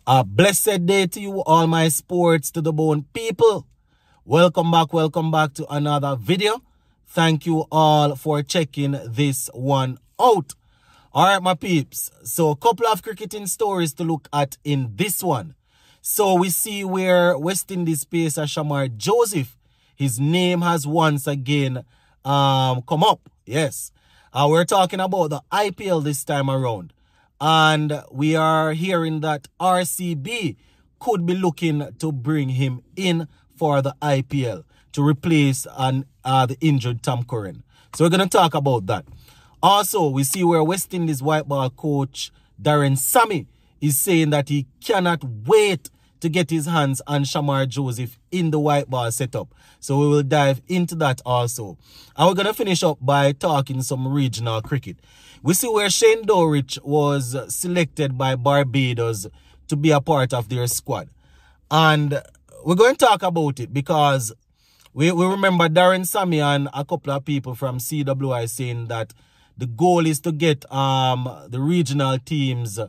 A blessed day to you, all my sports to the bone people. Welcome back to another video. Thank you all for checking this one out. All right, my peeps. So a couple of cricketing stories to look at in this one. So we see where West Indies pacer Shamar Joseph, his name has once again come up. Yes. We're talking about the IPL this time around. And we are hearing that RCB could be looking to bring him in for the IPL to replace the injured Tom Curran. So we're going to talk about that. Also, we see where West Indies white ball coach Darren Sammy is saying that he cannot wait to get his hands on Shamar Joseph in the white ball setup. So we will dive into that also. And we're going to finish up by talking some regional cricket. We see where Shane Dorich was selected by Barbados to be a part of their squad. And we're going to talk about it because we remember Darren Sammy and a couple of people from CWI saying that the goal is to get the regional teams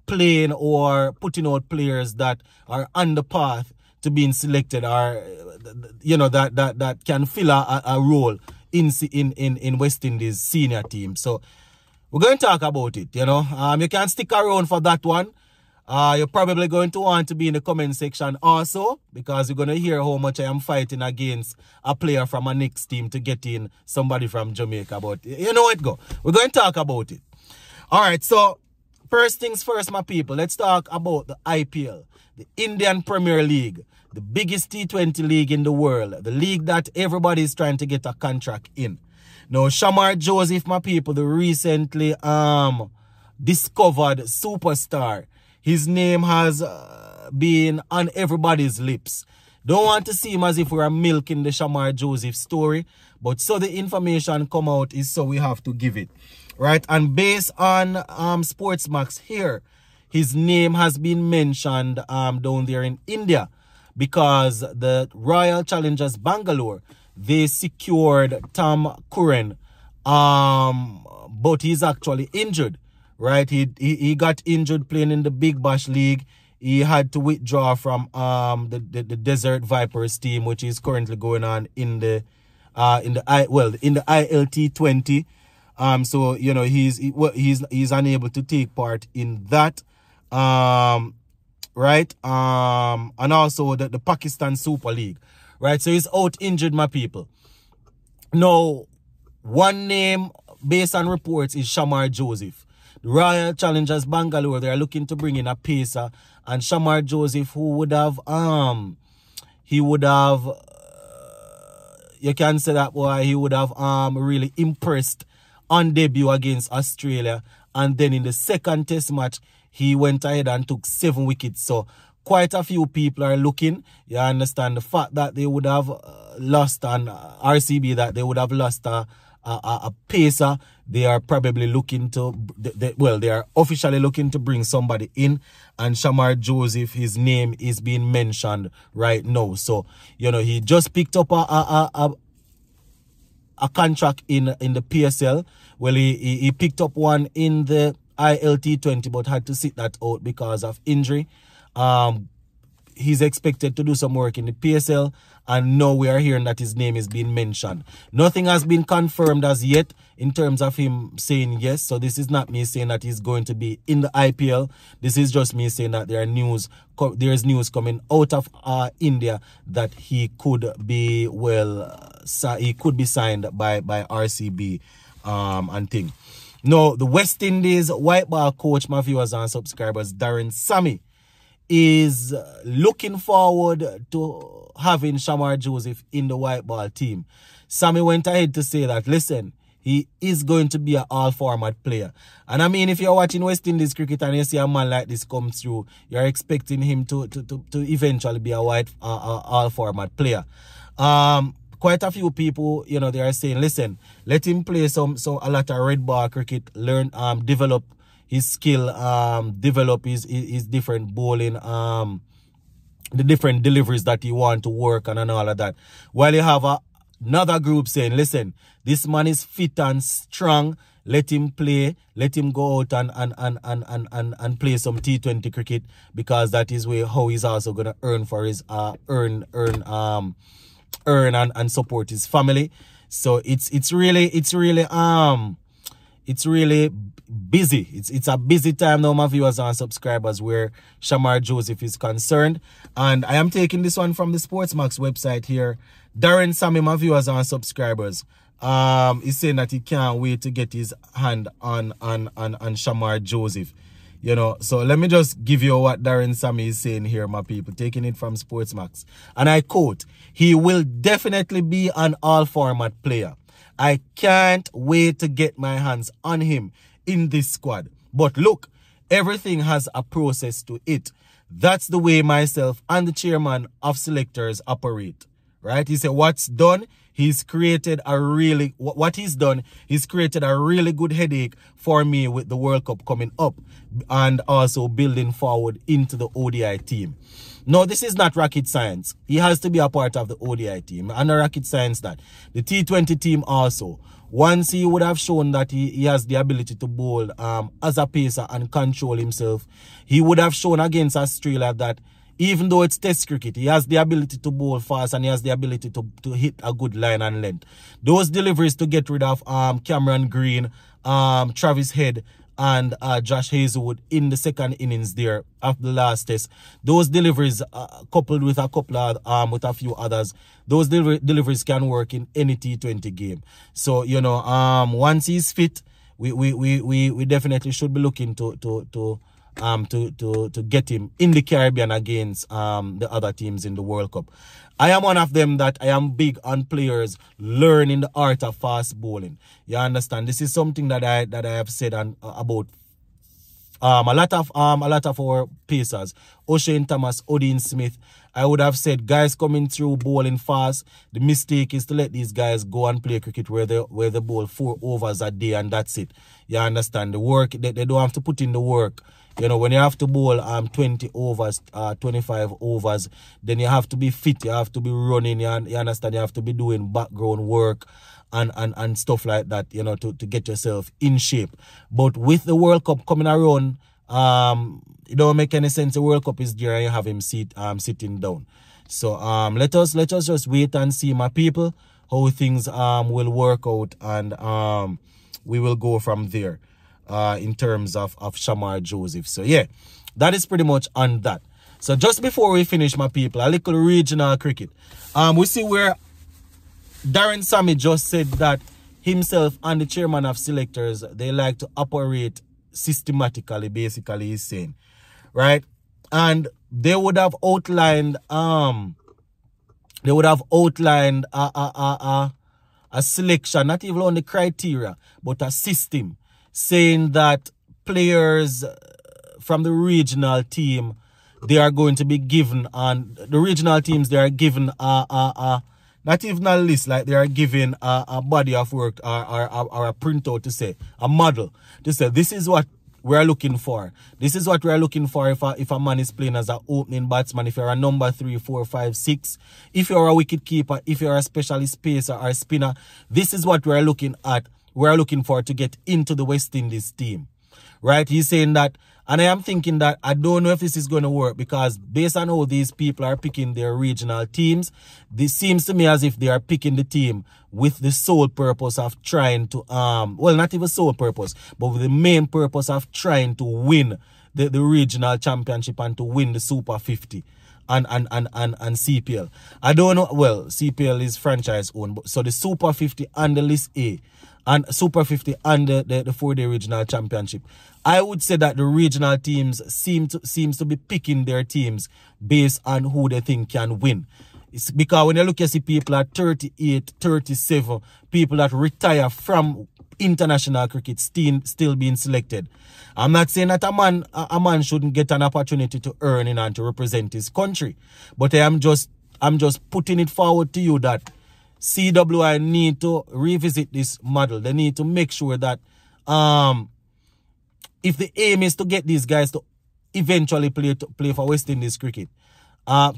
playing or putting out players that are on the path to being selected, or that can fill a role in West Indies senior team. So we're going to talk about it. You can stick around for that one. You're probably going to want to be in the comment section also, because you're going to hear how much I am fighting against a player from a next team to get in somebody from Jamaica. But you know it go. We're going to talk about it. All right, so first things first, my people. Let's talk about the IPL, the Indian Premier League, the biggest T20 league in the world, the league that everybody is trying to get a contract in. Now, Shamar Joseph, my people, the recently discovered superstar. His name has been on everybody's lips. Don't want to seem as if we're milking the Shamar Joseph story, but so the information come out is so we have to give it. Right? And based on Sportsmax here, his name has been mentioned down there in India, because the Royal Challengers Bangalore, they secured Tom Curran, but he's actually injured, right? He got injured playing in the Big Bash League. He had to withdraw from the Desert Vipers team, which is currently going on in the ILT 20. So he's unable to take part in that. Right? And also the Pakistan Super League, right? So he's out injured, my people. Now, one name based on reports is Shamar Joseph. The Royal Challengers Bangalore, they are looking to bring in a pacer, and Shamar Joseph, who would have, you can say that, boy, he would have really impressed on debut against Australia, and then in the second test match, he went ahead and took 7 wickets. So quite a few people are looking. You understand the fact that they would have lost on RCB, that they would have lost a pacer. They are probably looking to, they are officially looking to bring somebody in. And Shamar Joseph, his name is being mentioned right now. So, he just picked up a contract in the PSL. Well, he picked up one in the ILT 20, but had to sit that out because of injury. He's expected to do some work in the PSL, and now we are hearing that his name is being mentioned. Nothing has been confirmed as yet in terms of him saying yes. So this is not me saying that he's going to be in the IPL. This is just me saying that there's news coming out of India that he could be signed by RCB and thing. Now, the West Indies white ball coach, my viewers and subscribers, Darren Sammy, is looking forward to having Shamar Joseph in the white ball team. Sammy went ahead to say that, listen, he is going to be an all-format player. And I mean, if you're watching West Indies cricket and you see a man like this come through, you're expecting him to eventually be a all-format player. Quite a few people, they are saying, listen, let him play a lot of red ball cricket, learn, develop his skill, develop his different bowling, the different deliveries that he want to work on and all of that. While you have another group saying, listen, this man is fit and strong. let him play, let him go out and play some T20 cricket, because that is where how he's also gonna earn for his earn and support his family. So it's really busy. It's a busy time now, my viewers and subscribers, where Shamar Joseph is concerned. And I am taking this one from the Sportsmax website here. Darren Sammy, my viewers and subscribers, is saying that he can't wait to get his hand on Shamar Joseph. You know, so let me just give you what Darren Sammy is saying here, my people, taking it from Sportsmax. And I quote, "He will definitely be an all-format player. I can't wait to get my hands on him in this squad. But look, everything has a process to it. That's the way myself and the chairman of selectors operate." Right? He said what's done, he's created a really good headache for me with the World Cup coming up and also building forward into the ODI team. No, this is not rocket science. He has to be a part of the ODI team. And a rocket science that. The T20 team also. Once he would have shown that he has the ability to bowl as a pacer and control himself, he would have shown against Australia that even though it's test cricket, he has the ability to bowl fast and he has the ability to hit a good line and length. Those deliveries to get rid of Cameron Green, Travis Head, and Josh Hazelwood in the second innings there of the last test. Those deliveries, coupled with with a few others, those deliveries can work in any T20 game. So, you know, once he's fit, we definitely should be looking to get him in the Caribbean against the other teams in the World Cup. I am one of them that I am big on players learning the art of fast bowling. You understand? This is something that I have said about a lot of our pacers, O'Shane Thomas, Odin Smith. I would have said, guys coming through bowling fast, the mistake is to let these guys go and play cricket where they bowl 4 overs a day and that's it. You understand? The work, they don't have to put in the work. You know, when you have to bowl 20 overs, 25 overs, then you have to be fit, you have to be running, you understand, you have to be doing background work and stuff like that, you know, to get yourself in shape. But with the World Cup coming around, it don't make any sense. The World Cup is there and you have him sitting down. So let us just wait and see, my people, how things will work out, and we will go from there. In terms of Shamar Joseph. So yeah, that is pretty much on that. So just before we finish, my people, a little regional cricket. We see where Darren Sammy just said that himself and the chairman of selectors, they like to operate systematically, basically he's saying. Right? And they would have outlined a selection, not even on the criteria, but a system, saying that players from the regional team, they are going to be given, and the regional teams, they are given not even a list, like they are given a body of work or a printout to say, a model to say, this is what we're looking for. This is what we're looking for if a man is playing as an opening batsman, if you're a number 3, 4, 5, 6, if you're a wicket keeper, if you're a specialist pacer or spinner, this is what we're looking at. We're looking for to get into the West Indies team. Right? He's saying that, and I am thinking that I don't know if this is going to work, because based on how these people are picking their regional teams, this seems to me as if they are picking the team with the sole purpose of trying to, well, not even sole purpose, but with the main purpose of trying to win the regional championship and to win the Super 50. And CPL. I don't know, well, CPL is franchise owned, but so the Super 50 and the List A, and Super 50 and the 4-day regional championship. I would say that the regional teams seems to be picking their teams based on who they think can win. It's because when you look at see people at 38, 37, people that retire from international cricket still being selected. I'm not saying that a man shouldn't get an opportunity to earn in and to represent his country, but I'm just putting it forward to you that CWI need to revisit this model. They need to make sure that if the aim is to get these guys to eventually play for West Indies cricket,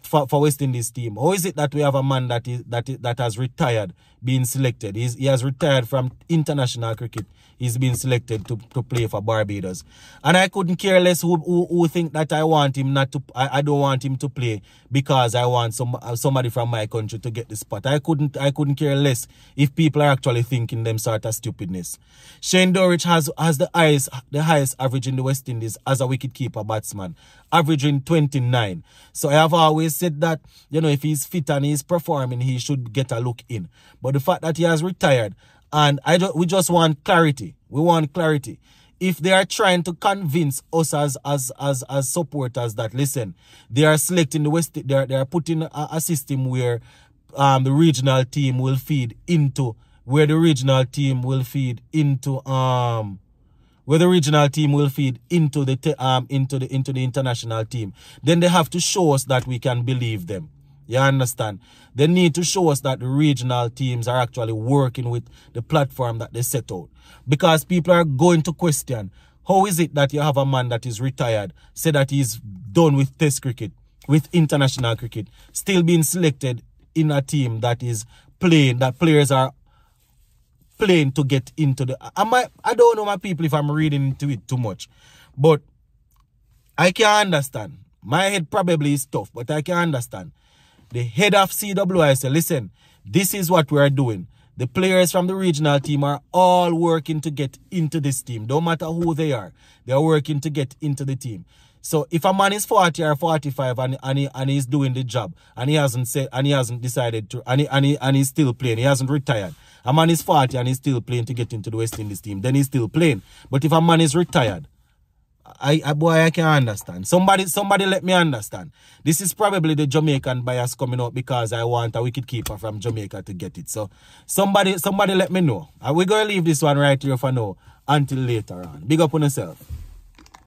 for West Indies team? How is it that we have a man that has retired being selected? He has retired from international cricket. He's been selected to play for Barbados. And I couldn't care less who think that I want him not to. I don't want him to play because I want somebody from my country to get the spot. I couldn't care less if people are actually thinking them sort of stupidness. Shane Dorich has the highest average in the West Indies as a wicketkeeper batsman, averaging 29. So I have always said that, you know, if he's fit and he's performing, he should get a look in. But the fact that he has retired, and we just want clarity. We want clarity. If they are trying to convince us as supporters that, listen, they are selecting the West, they are putting a system where the regional team will feed into the international team, then they have to show us that we can believe them. You understand? They need to show us that the regional teams are actually working with the platform that they set out. Because people are going to question, how is it that you have a man that is retired, say that he's done with test cricket, with international cricket, still being selected in a team that is playing, that players are playing to get into the... I don't know, my people, if I'm reading into it too much. But I can understand. My head probably is tough, but I can understand. The head of CWI said, listen, this is what we are doing. The players from the regional team are all working to get into this team. Don't matter who they are. They are working to get into the team. So if a man is 40 or 45 and he's doing the job and he hasn't decided to and he's still playing, he hasn't retired. A man is 40 and he's still playing to get into the West Indies team, then he's still playing. But if a man is retired, I can understand. Somebody let me understand. This is probably the Jamaican bias coming out because I want a wicketkeeper from Jamaica to get it. So somebody let me know. We're going to leave this one right here for now until later on. Big up on yourself.